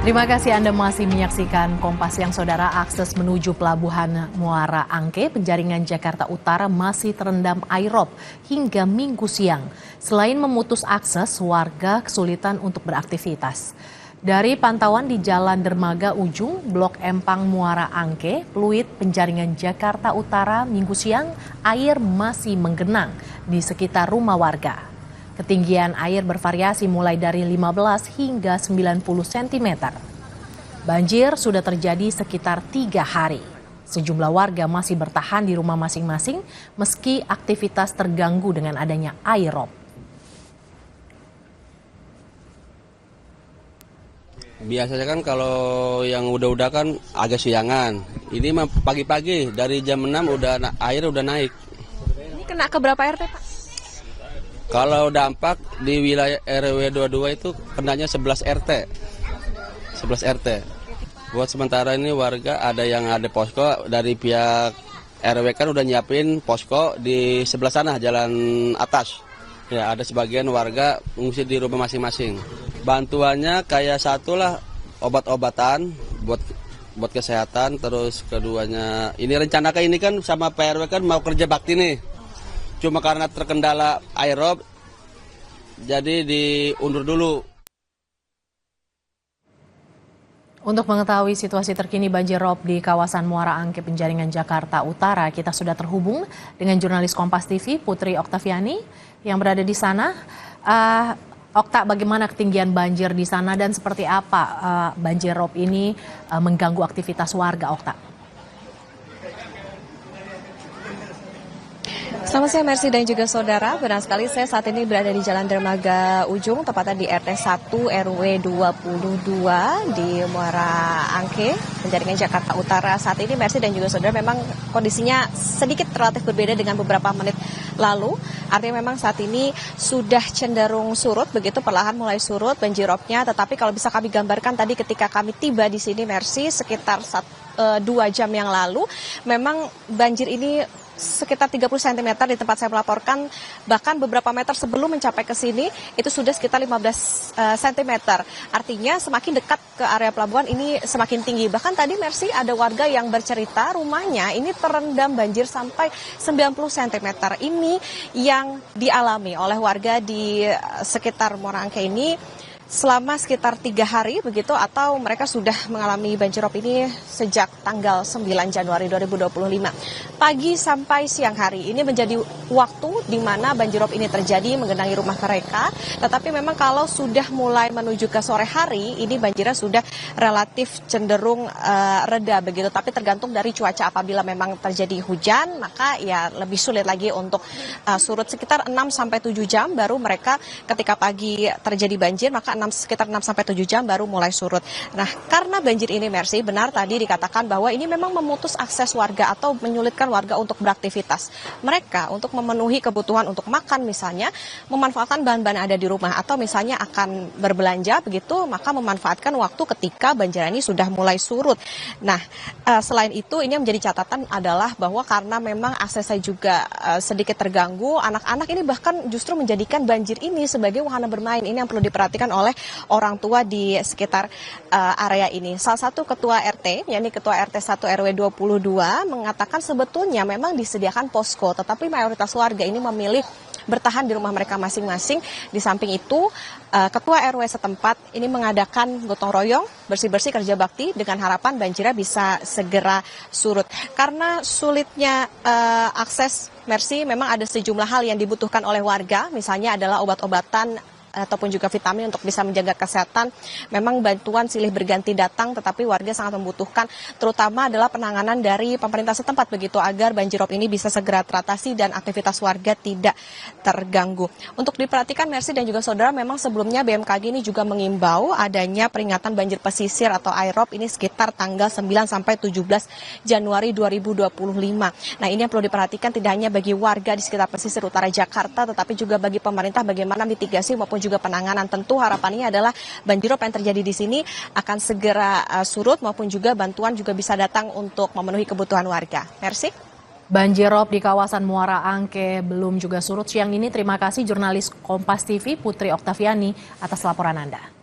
Terima kasih Anda masih menyaksikan Kompas Siang, Saudara. Akses menuju Pelabuhan Muara Angke, Penjaringan Jakarta Utara masih terendam air rob hingga Minggu siang. Selain memutus akses, warga kesulitan untuk beraktivitas. Dari pantauan di Jalan Dermaga Ujung, Blok Empang Muara Angke, Pluit, Penjaringan Jakarta Utara, Minggu siang, air masih menggenang di sekitar rumah warga. Ketinggian air bervariasi mulai dari 15 hingga 90 cm. Banjir sudah terjadi sekitar 3 hari. Sejumlah warga masih bertahan di rumah masing-masing meski aktivitas terganggu dengan adanya air rob. Biasanya kan kalau yang udah kan agak siangan. Ini mah pagi-pagi dari jam 6 air udah naik. Ini kena ke berapa RT, Pak? Kalau dampak di wilayah RW 22 itu kenanya 11 RT. 11 RT. Buat sementara ini warga ada yang ada posko dari pihak RW kan udah nyiapin posko di sebelah sana jalan atas. Ya, ada sebagian warga mengungsi di rumah masing-masing. Bantuannya kayak satulah obat-obatan buat kesehatan, terus keduanya ini rencanakan ini kan sama PRW kan mau kerja bakti nih. Cuma karena terkendala air rob, jadi diundur dulu. Untuk mengetahui situasi terkini banjir rob di kawasan Muara Angke, Penjaringan Jakarta Utara, kita sudah terhubung dengan jurnalis Kompas TV, Putri Oktaviani, yang berada di sana. Okta, bagaimana ketinggian banjir di sana dan seperti apa banjir rob ini mengganggu aktivitas warga, Okta? Selamat siang Mercy dan juga saudara, benar sekali saya saat ini berada di Jalan Dermaga Ujung, tepatnya di RT 1 RW 22 di Muara Angke, Penjaringan Jakarta Utara. Saat ini Mercy dan juga saudara memang kondisinya sedikit relatif berbeda dengan beberapa menit lalu. Artinya memang saat ini sudah cenderung surut, begitu perlahan mulai surut banjirobnya. Tetapi kalau bisa kami gambarkan tadi ketika kami tiba di sini Mercy sekitar 2 jam yang lalu, memang banjir ini sekitar 30 cm di tempat saya melaporkan, bahkan beberapa meter sebelum mencapai ke sini itu sudah sekitar 15 cm. Artinya semakin dekat ke area pelabuhan ini semakin tinggi. Bahkan tadi Mercy ada warga yang bercerita rumahnya ini terendam banjir sampai 90 cm. Ini yang dialami oleh warga di sekitar Muara Angke ini selama sekitar 3 hari begitu, atau mereka sudah mengalami banjirop ini sejak tanggal 9 Januari 2025. Pagi sampai siang hari ini menjadi waktu di mana banjirop ini terjadi menggenangi rumah mereka. Tetapi memang kalau sudah mulai menuju ke sore hari ini banjirnya sudah relatif cenderung reda begitu. Tapi tergantung dari cuaca, apabila memang terjadi hujan maka ya lebih sulit lagi untuk surut. Sekitar 6 sampai 7 jam baru mereka ketika pagi terjadi banjir maka sekitar 6-7 jam baru mulai surut. Nah, karena banjir ini Mercy, benar tadi dikatakan bahwa ini memang memutus akses warga atau menyulitkan warga untuk beraktivitas. Mereka untuk memenuhi kebutuhan untuk makan misalnya, memanfaatkan bahan-bahan ada di rumah, atau misalnya akan berbelanja begitu, maka memanfaatkan waktu ketika banjir ini sudah mulai surut. Nah, selain itu ini yang menjadi catatan adalah bahwa karena memang aksesnya juga sedikit terganggu, anak-anak ini bahkan justru menjadikan banjir ini sebagai wahana bermain. Ini yang perlu diperhatikan oleh orang tua di sekitar area ini. Salah satu ketua RT, yakni ketua RT 1 RW 22 mengatakan sebetulnya memang disediakan posko, tetapi mayoritas warga ini memilih bertahan di rumah mereka masing-masing. Di samping itu, ketua RW setempat ini mengadakan gotong royong, bersih-bersih kerja bakti dengan harapan banjirnya bisa segera surut. Karena sulitnya akses Mercy, memang ada sejumlah hal yang dibutuhkan oleh warga, misalnya adalah obat-obatan ataupun juga vitamin untuk bisa menjaga kesehatan. Memang bantuan silih berganti datang, tetapi warga sangat membutuhkan, terutama adalah penanganan dari pemerintah setempat begitu, agar banjirop ini bisa segera teratasi dan aktivitas warga tidak terganggu. Untuk diperhatikan Mercy dan juga saudara, memang sebelumnya BMKG ini juga mengimbau adanya peringatan banjir pesisir atau airop ini sekitar tanggal 9 sampai 17 Januari 2025. Nah, ini yang perlu diperhatikan tidak hanya bagi warga di sekitar pesisir utara Jakarta, tetapi juga bagi pemerintah bagaimana mitigasi maupun juga penanganan. Tentu harapannya adalah banjirop yang terjadi di sini akan segera surut, maupun juga bantuan juga bisa datang untuk memenuhi kebutuhan warga. Mercy? Banjirop di kawasan Muara Angke belum juga surut siang ini. Terima kasih jurnalis Kompas TV Putri Oktaviani atas laporan Anda.